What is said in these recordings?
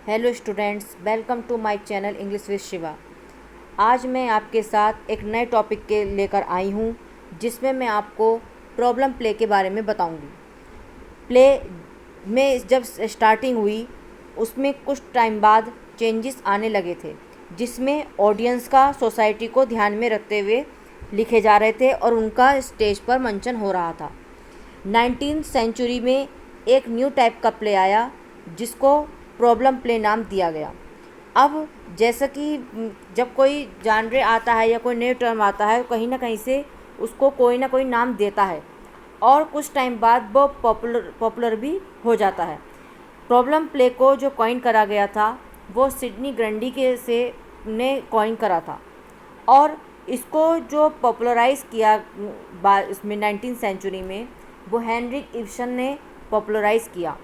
Hello students, welcome to my channel English with Shiva. आज मैं आपके साथ एक नए टॉपिक के लेकर आई हूँ जिसमें मैं आपको प्रॉब्लम प्ले के बारे में बताऊँगी। प्ले में जब स्टार्टिंग हुई उसमें कुछ टाइम बाद चेंजेस आने लगे थे जिसमें ऑडियंस का सोसाइटी को ध्यान में रखते हुए लिखे जा रहे थे और उनका स्टेज पर मंचन हो रहा था। 19th सेंचुरी में एक न्यू टाइप का प्ले आया जिसको प्रॉब्लम प्ले नाम दिया गया। अब जैसा कि जब कोई जानरे आता है या कोई न्यू टर्म आता है कहीं ना कहीं से उसको कोई ना कोई नाम देता है और कुछ टाइम बाद वो पॉपुलर भी हो जाता है। प्रॉब्लम प्ले को जो कॉइन करा गया था वो सिडनी ग्रंडी के से ने कॉइन करा था और इसको जो पॉपुलराइज़ किया इसमें 19th सेंचुरी में वो हेनरिक इब्सन ने पॉपुलराइज़ किया।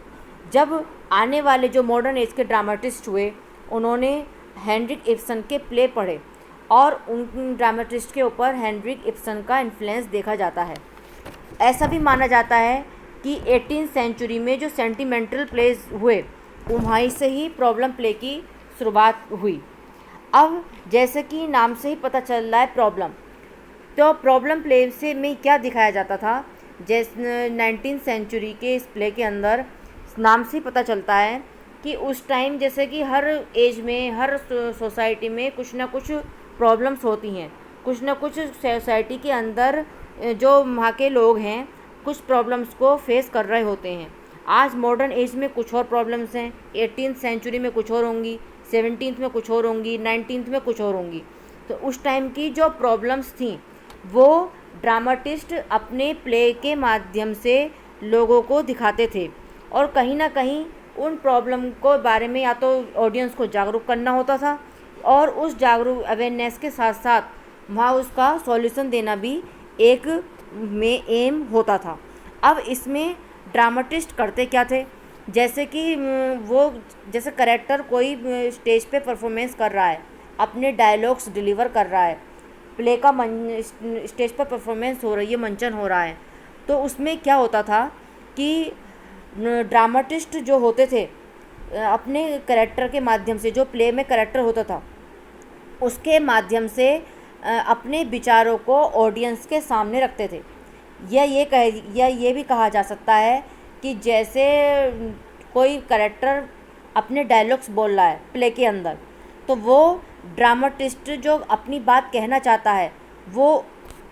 जब आने वाले जो मॉडर्न एज के ड्रामाटिस्ट हुए उन्होंने हेनरिक इब्सन के प्ले पढ़े और उन ड्रामाटिस्ट के ऊपर हेनरिक इब्सन का इन्फ्लुएंस देखा जाता है। ऐसा भी माना जाता है कि 18th सेंचुरी में जो सेंटिमेंटल प्लेज हुए वहीं से ही प्रॉब्लम प्ले की शुरुआत हुई। अब जैसे कि नाम से ही पता चल रहा है प्रॉब्लम, तो प्रॉब्लम प्ले से में क्या दिखाया जाता था। जैसे 19th सेंचुरी के इस प्ले के अंदर नाम से ही पता चलता है कि उस टाइम जैसे कि हर एज में हर सोसाइटी में कुछ ना कुछ प्रॉब्लम्स होती हैं, कुछ ना कुछ सोसाइटी के अंदर जो वहाँ के लोग हैं कुछ प्रॉब्लम्स को फेस कर रहे होते हैं। आज मॉडर्न एज में कुछ और प्रॉब्लम्स हैं, 18th सेंचुरी में कुछ और होंगी, 17th में कुछ और होंगी, 19th में कुछ और होंगी। तो उस टाइम की जो प्रॉब्लम्स थी वो ड्रामाटिस्ट अपने प्ले के माध्यम से लोगों को दिखाते थे और कहीं ना कहीं उन प्रॉब्लम को बारे में या तो ऑडियंस को जागरूक करना होता था और उस जागरूक अवेयरनेस के साथ साथ वहाँ उसका सॉल्यूशन देना भी एक में एम होता था। अब इसमें ड्रामाटिस्ट करते क्या थे, जैसे कि वो जैसे करेक्टर कोई स्टेज पे परफॉर्मेंस कर रहा है, अपने डायलॉग्स डिलीवर कर रहा है, प्ले का स्टेज पर परफॉर्मेंस हो रही है, मंचन हो रहा है, तो उसमें क्या होता था कि ड्रामाटिस्ट जो होते थे अपने करेक्टर के माध्यम से, जो प्ले में करेक्टर होता था उसके माध्यम से अपने विचारों को ऑडियंस के सामने रखते थे। या ये भी कहा जा सकता है कि जैसे कोई करेक्टर अपने डायलॉग्स बोल रहा है प्ले के अंदर, तो वो ड्रामाटिस्ट जो अपनी बात कहना चाहता है वो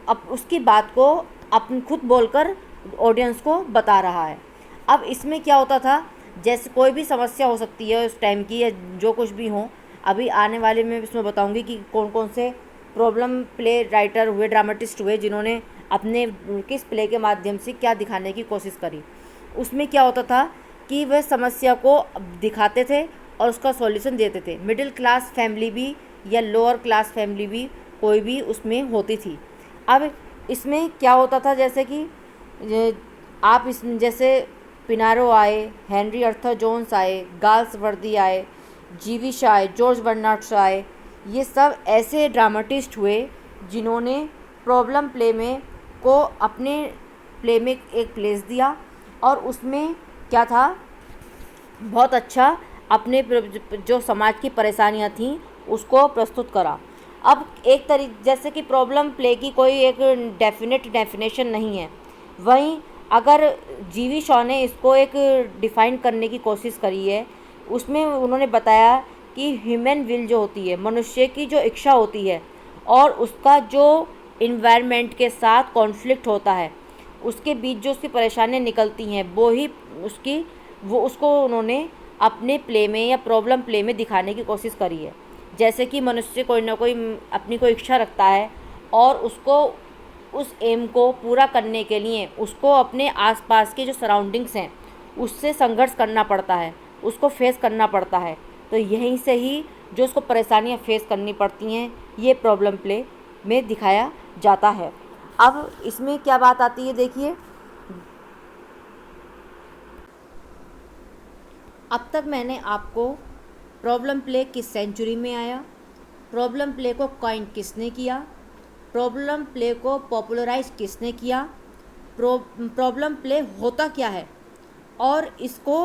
उसकी बात को अपन खुद बोलकर ऑडियंस को बता रहा है। अब इसमें क्या होता था, जैसे कोई भी समस्या हो सकती है उस टाइम की या जो कुछ भी हो, अभी आने वाले में इसमें बताऊंगी कि कौन कौन से प्रॉब्लम प्ले राइटर हुए, ड्रामाटिस्ट हुए जिन्होंने अपने किस प्ले के माध्यम से क्या दिखाने की कोशिश करी। उसमें क्या होता था कि वह समस्या को दिखाते थे और उसका सॉल्यूशन देते थे। मिडिल क्लास फैमिली भी या लोअर क्लास फैमिली भी कोई भी उसमें होती थी। अब इसमें क्या होता था, जैसे कि आप इस जैसे पिनारो आए, हेनरी अर्थर जोन्स आए, गाल्सवर्दी आए, जीवी शॉ आए, जॉर्ज बर्नार्ड शॉ आए, ये सब ऐसे ड्रामाटिस्ट हुए जिन्होंने प्रॉब्लम प्ले में को अपने प्ले में एक प्लेस दिया और उसमें क्या था, बहुत अच्छा अपने जो समाज की परेशानियां थीं उसको प्रस्तुत करा। अब एक जैसे कि प्रॉब्लम प्ले की कोई एक डेफिनेशन नहीं है, वहीं अगर जीवी शॉ ने इसको एक डिफ़ाइन करने की कोशिश करी है, उसमें उन्होंने बताया कि ह्यूमन विल जो होती है, मनुष्य की जो इच्छा होती है और उसका जो इन्वायरमेंट के साथ कॉन्फ्लिक्ट होता है, उसके बीच जो उसकी परेशानियाँ निकलती हैं वो उसको उन्होंने अपने प्ले में या प्रॉब्लम प्ले में दिखाने की कोशिश करी है। जैसे कि मनुष्य कोई ना कोई अपनी कोई इच्छा रखता है और उसको उस एम को पूरा करने के लिए उसको अपने आसपास के जो सराउंडिंग्स हैं उससे संघर्ष करना पड़ता है, उसको फेस करना पड़ता है। तो यहीं से ही जो उसको परेशानियां फेस करनी पड़ती हैं ये प्रॉब्लम प्ले में दिखाया जाता है। अब इसमें क्या बात आती है, देखिए अब तक मैंने आपको प्रॉब्लम प्ले किस सेंचुरी में आया, प्रॉब्लम प्ले को कॉइन किसने किया, प्रॉब्लम प्ले को पॉपुलराइज किसने किया, प्रॉब्लम प्ले होता क्या है और इसको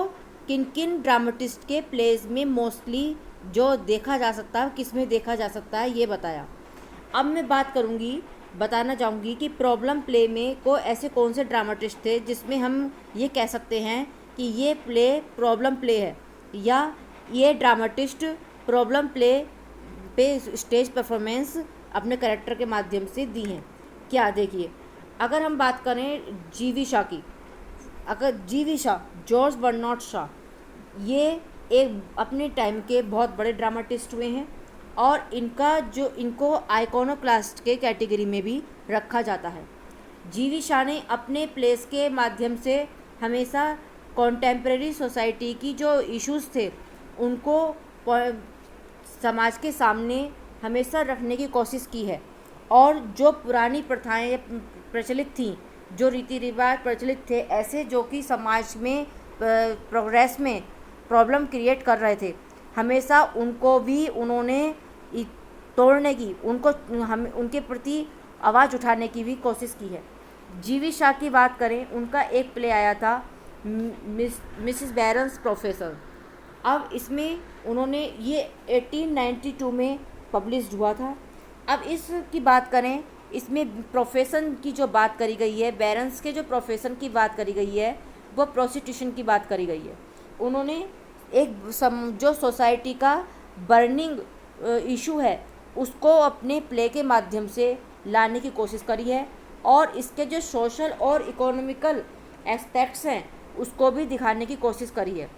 किन किन ड्रामेटिस्ट के प्लेज में मोस्टली जो देखा जा सकता है, किस में देखा जा सकता है, ये बताया। अब मैं बताना चाहूँगी कि प्रॉब्लम प्ले में को ऐसे कौन से ड्रामेटिस्ट थे जिसमें हम ये कह सकते हैं कि ये प्ले प्रॉब्लम प्ले है, या ये ड्रामेटिस्ट प्रॉब्लम प्ले पे स्टेज परफॉर्मेंस अपने कैरेक्टर के माध्यम से दी हैं। क्या देखिए, अगर हम बात करें जीवी शाह की, अगर जीवी शाह, जॉर्ज बर्नार्ड शॉ, ये एक अपने टाइम के बहुत बड़े ड्रामेटिस्ट हुए हैं और इनको आइकोनोक्लास्ट के कैटेगरी में भी रखा जाता है। जीवी शाह ने अपने प्लेस के माध्यम से हमेशा कॉन्टेम्प्रेरी सोसाइटी की जो इश्यूज़ थे उनको समाज के सामने हमेशा रखने की कोशिश की है, और जो पुरानी प्रथाएं प्रचलित थीं, जो रीति रिवाज प्रचलित थे ऐसे जो कि समाज में प्रोग्रेस में प्रॉब्लम क्रिएट कर रहे थे, हमेशा उनको भी उन्होंने तोड़ने की, उनके प्रति आवाज़ उठाने की भी कोशिश की है। जीवी शाह की बात करें, उनका एक प्ले आया था मिसेस बैरन्स प्रोफेसर। अब इसमें उन्होंने ये 1892 में पब्लिश्ड हुआ था। अब इसकी बात करें, इसमें प्रोफेशन की जो बात करी गई है, बैरन्स के जो प्रोफेशन की बात करी गई है वो प्रोस्टिट्यूशन की बात करी गई है। उन्होंने जो सोसाइटी का बर्निंग इशू है उसको अपने प्ले के माध्यम से लाने की कोशिश करी है, और इसके जो सोशल और इकोनॉमिकल एस्पेक्ट्स हैं उसको भी दिखाने की कोशिश करी है।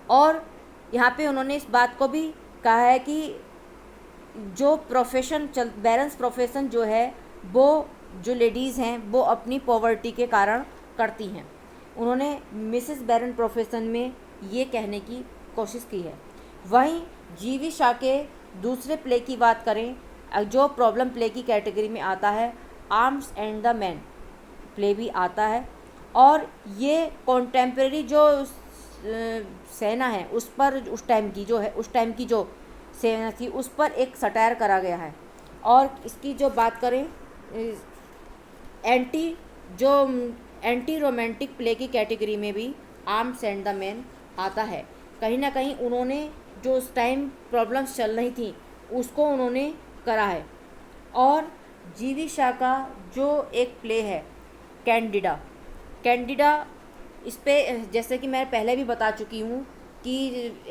और यहाँ पे उन्होंने इस बात को भी कहा है कि जो बैरन्स प्रोफेशन जो है वो जो लेडीज़ हैं वो अपनी पॉवर्टी के कारण करती हैं। उन्होंने मिसेस बैरन प्रोफेशन में ये कहने की कोशिश की है। वहीं जीवी शाह के दूसरे प्ले की बात करें, जो प्रॉब्लम प्ले की कैटेगरी में आता है, arms and the man play भी आता है, और ये कॉन्टेम्प्रेरी जो सेना है उस पर उस टाइम की जो सेना थी उस पर एक सटायर करा गया है। और इसकी जो बात करें, एंटी रोमांटिक प्ले की कैटेगरी में भी आर्म्स एंड द मैन आता है। कहीं ना कहीं उन्होंने जो उस टाइम प्रॉब्लम्स चल रही थी उसको उन्होंने करा है। और जीवी शाह का जो एक प्ले है कैंडिडा, इस पे जैसे कि मैं पहले भी बता चुकी हूँ कि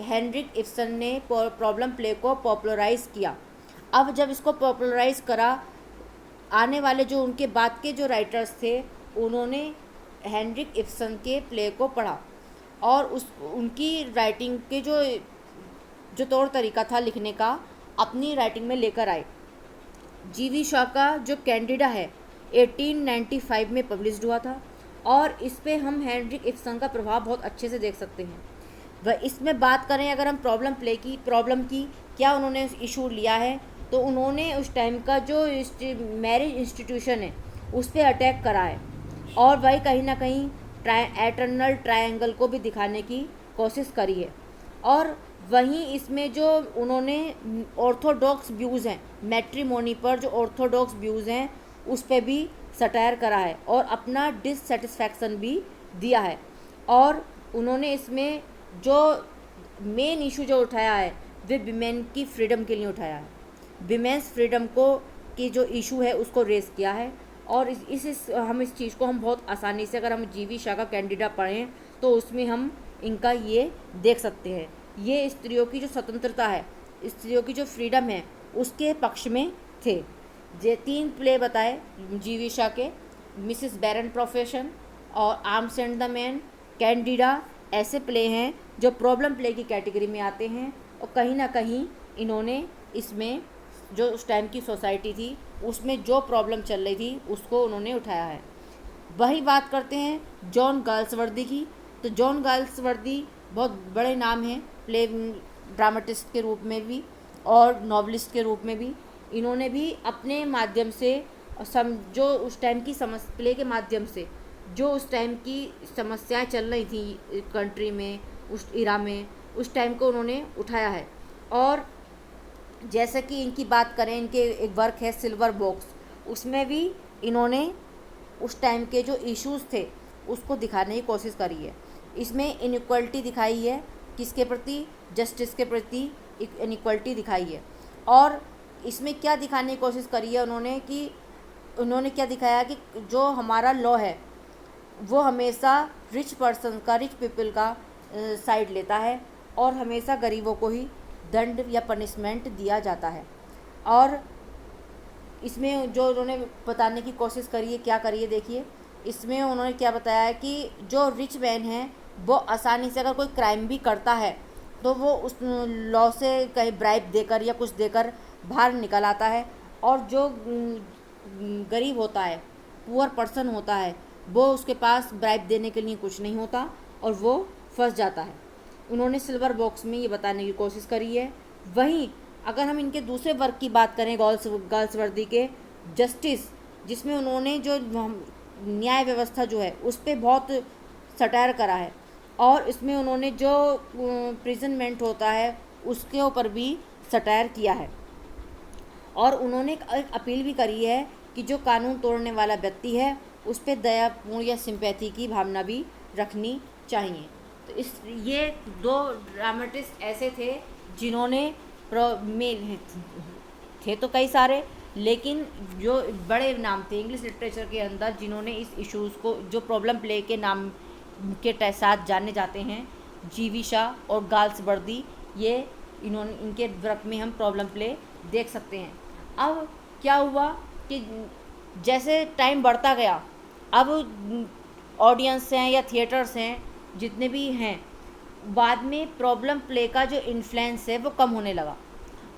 हेनरिक इब्सन ने प्रॉब्लम प्ले को पॉपुलराइज़ किया। अब जब इसको पॉपुलराइज़ करा, आने वाले जो उनके बाद के जो राइटर्स थे उन्होंने हेनरिक इब्सन के प्ले को पढ़ा और उनकी राइटिंग के जो तौर तरीका था लिखने का अपनी राइटिंग में लेकर आए। जीवी शाह का जो कैंडिडा है 1895 में पब्लिश्ड हुआ था, और इस पे हम हेनरिक इब्सन का प्रभाव बहुत अच्छे से देख सकते हैं। वह इसमें बात करें अगर हम प्रॉब्लम की क्या उन्होंने इशू लिया है, तो उन्होंने उस टाइम का जो मैरिज इंस्टीट्यूशन है उस पर अटैक करा है, और वही कहीं ना कहीं एटर्नल ट्रायंगल को भी दिखाने की कोशिश करी है। और वहीं इसमें जो उन्होंने ऑर्थोडॉक्स व्यूज़ हैं, मैट्रिमोनी पर जो ऑर्थोडॉक्स व्यूज़ हैं उस पर भी सटायर करा है और अपना डिससेटिस्फैक्शन भी दिया है। और उन्होंने इसमें जो मेन इशू जो उठाया है वे विमेन की फ्रीडम के लिए उठाया है। विमेंस फ्रीडम को की जो इशू है उसको रेज़ किया है। और हम इस चीज़ को हम बहुत आसानी से, अगर हम जीवी शाह का कैंडिडा पढ़ें तो उसमें हम इनका ये देख सकते हैं। ये स्त्रियों की जो स्वतंत्रता है, स्त्रियों की जो फ्रीडम है उसके पक्ष में थे। ये 3 प्ले बताए जीवी शाह के, मिसेस बैरन प्रोफेशन और arms and the man, Candida, ऐसे प्ले हैं जो प्रॉब्लम प्ले की कैटेगरी में आते हैं। और कहीं ना कहीं इन्होंने इसमें जो उस टाइम की सोसाइटी थी उसमें जो प्रॉब्लम चल रही थी उसको उन्होंने उठाया है। वही बात करते हैं जॉन गाल्सवर्दी की। तो जॉन गाल्सवर्दी बहुत बड़े नाम हैं प्ले ड्रामेटिस्ट के रूप में भी और नॉवलिस्ट के रूप में भी। इन्होंने भी अपने माध्यम से जो उस टाइम की प्ले के माध्यम से जो उस टाइम की समस्याएं चल रही थी कंट्री में, उस इरा में, उस टाइम को उन्होंने उठाया है। और जैसे कि इनकी बात करें, इनके एक वर्क है सिल्वर बॉक्स, उसमें भी इन्होंने उस टाइम के जो इश्यूज़ थे उसको दिखाने की कोशिश करी है। इसमें इनइक्वलिटी दिखाई है, किसके प्रति, जस्टिस के प्रति इनइक्वलिटी दिखाई है। और इसमें क्या दिखाने की कोशिश करी है उन्होंने, कि उन्होंने क्या दिखाया कि जो हमारा लॉ है वो हमेशा रिच पर्सन का, रिच पीपल का साइड लेता है और हमेशा गरीबों को ही दंड या पनिशमेंट दिया जाता है। और इसमें जो उन्होंने बताने की कोशिश करी है, क्या करी है देखिए, इसमें उन्होंने क्या बताया है कि जो रिच मैन है वो आसानी से अगर कोई क्राइम भी करता है तो वो उस लॉ से कहीं ब्राइब देकर या कुछ देकर बाहर निकल आता है, और जो गरीब होता है, पुअर पर्सन होता है, वो उसके पास ब्राइब देने के लिए कुछ नहीं होता और वो फंस जाता है। उन्होंने सिल्वर बॉक्स में ये बताने की कोशिश करी है। वहीं अगर हम इनके दूसरे वर्ग की बात करें, गर्ल्स वर्दी के, जस्टिस, जिसमें उन्होंने जो न्याय व्यवस्था जो है उस पर बहुत सटायर करा है, और इसमें उन्होंने जो प्रिजनमेंट होता है उसके ऊपर भी सटायर किया है। और उन्होंने एक अपील भी करी है कि जो कानून तोड़ने वाला व्यक्ति है उस पर दयापूर्ण या सिंपैथी की भावना भी रखनी चाहिए। तो ये दो ड्रामेटिस्ट ऐसे थे जिन्होंने थे तो कई सारे, लेकिन जो बड़े नाम थे इंग्लिश लिटरेचर के अंदर जिन्होंने इस इश्यूज़ को, जो प्रॉब्लम प्ले के नाम के साथ जाने जाते हैं, जीवी शाह और गाल्सवर्दी, ये इनके वर्क में हम प्रॉब्लम प्ले देख सकते हैं। अब क्या हुआ कि जैसे टाइम बढ़ता गया, अब ऑडियंस हैं या थिएटर्स हैं जितने भी हैं, बाद में प्रॉब्लम प्ले का जो इन्फ्लुएंस है वो कम होने लगा।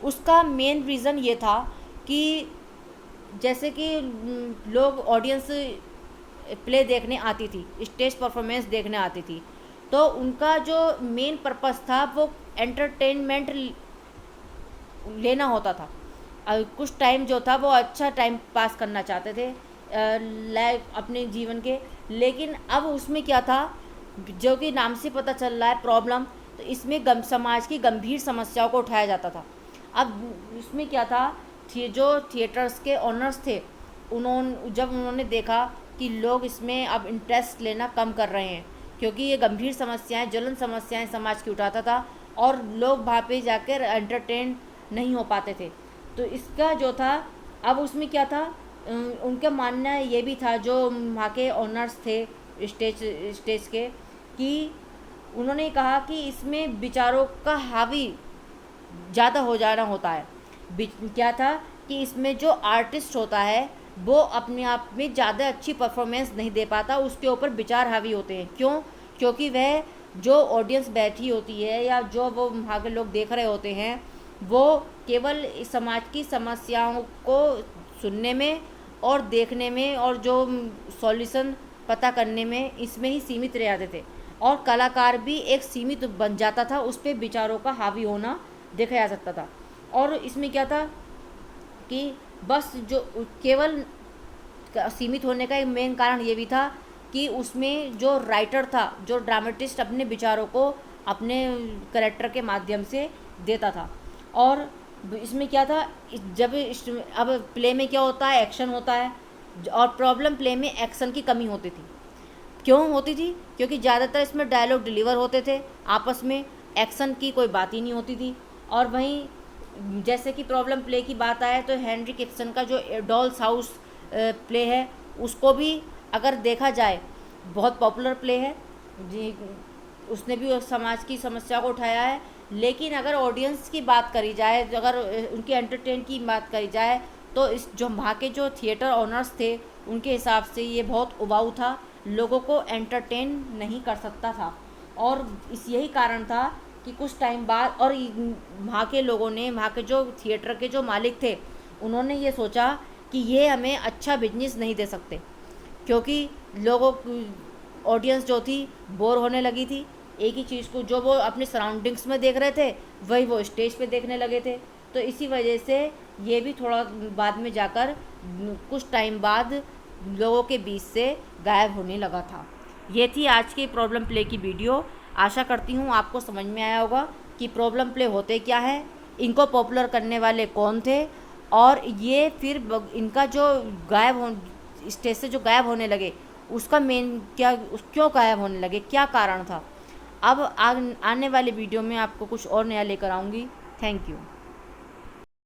उसका मेन रीज़न ये था कि जैसे कि लोग, ऑडियंस प्ले देखने आती थी, स्टेज परफॉर्मेंस देखने आती थी, तो उनका जो मेन पर्पस था वो एंटरटेनमेंट लेना होता था। कुछ टाइम जो था वो अच्छा टाइम पास करना चाहते थे अपने जीवन के। लेकिन अब उसमें क्या था, जो कि नाम से पता चल रहा है प्रॉब्लम, तो इसमें समाज की गंभीर समस्याओं को उठाया जाता था। अब इसमें क्या था, जो थिएटर्स के ऑनर्स थे, जब उन्होंने देखा कि लोग इसमें अब इंटरेस्ट लेना कम कर रहे हैं, क्योंकि ये गंभीर समस्याएं, ज्वलन समस्याएं समाज की उठाता था और लोग वहाँ पे जाकर एंटरटेन नहीं हो पाते थे, तो इसका जो था, अब उसमें क्या था, उनका मानना ये भी था, जो वहाँ के ऑनर्स थे स्टेज के, कि उन्होंने कहा कि इसमें विचारों का हावी ज़्यादा हो जाना होता है। क्या था कि इसमें जो आर्टिस्ट होता है वो अपने आप में ज़्यादा अच्छी परफॉर्मेंस नहीं दे पाता, उसके ऊपर विचार हावी होते हैं। क्यों? क्योंकि वह जो ऑडियंस बैठी होती है या जो वो वहाँ के लोग देख रहे होते हैं, वो केवल समाज की समस्याओं को सुनने में और देखने में और जो सॉल्यूशन पता करने में, इसमें ही सीमित रह जाते थे, और कलाकार भी एक सीमित बन जाता था, उस पर विचारों का हावी होना देखा जा सकता था। और इसमें क्या था कि बस जो केवल सीमित होने का एक मेन कारण ये भी था कि उसमें जो राइटर था, जो ड्रामेटिस्ट अपने विचारों को अपने कैरेक्टर के माध्यम से देता था। और इसमें क्या था, जब अब प्ले में क्या होता है, एक्शन होता है, और प्रॉब्लम प्ले में एक्शन की कमी होती थी। क्यों होती थी? क्योंकि ज़्यादातर इसमें डायलॉग डिलीवर होते थे, आपस में एक्शन की कोई बात ही नहीं होती थी। और वहीं जैसे कि प्रॉब्लम प्ले की बात आए तो हेनरिक इब्सन का जो डॉल्स हाउस प्ले है, उसको भी अगर देखा जाए बहुत पॉपुलर प्ले है जी, उसने भी समाज की समस्या को उठाया है। लेकिन अगर ऑडियंस की बात करी जाए, अगर उनके एंटरटेन की बात करी जाए, तो इस जो वहाँ के जो थिएटर ऑनर्स थे उनके हिसाब से ये बहुत उबाऊ था, लोगों को एंटरटेन नहीं कर सकता था। और यही कारण था कि कुछ टाइम बाद, और वहाँ के लोगों ने, वहाँ के जो थिएटर के जो मालिक थे, उन्होंने ये सोचा कि ये हमें अच्छा बिजनेस नहीं दे सकते, क्योंकि लोगों ऑडियंस जो थी बोर होने लगी थी। एक ही चीज़ को जो वो अपने सराउंडिंग्स में देख रहे थे वही वो स्टेज पे देखने लगे थे। तो इसी वजह से ये भी थोड़ा बाद में जाकर कुछ टाइम बाद लोगों के बीच से गायब होने लगा था। ये थी आज की प्रॉब्लम प्ले की वीडियो। आशा करती हूँ आपको समझ में आया होगा कि प्रॉब्लम प्ले होते क्या है, इनको पॉपुलर करने वाले कौन थे, और ये फिर इनका जो स्टेज से जो गायब होने लगे उसका मेन क्यों गायब होने लगे, क्या कारण था। अब आने वाले वीडियो में आपको कुछ और नया लेकर आऊँगी। Thank you.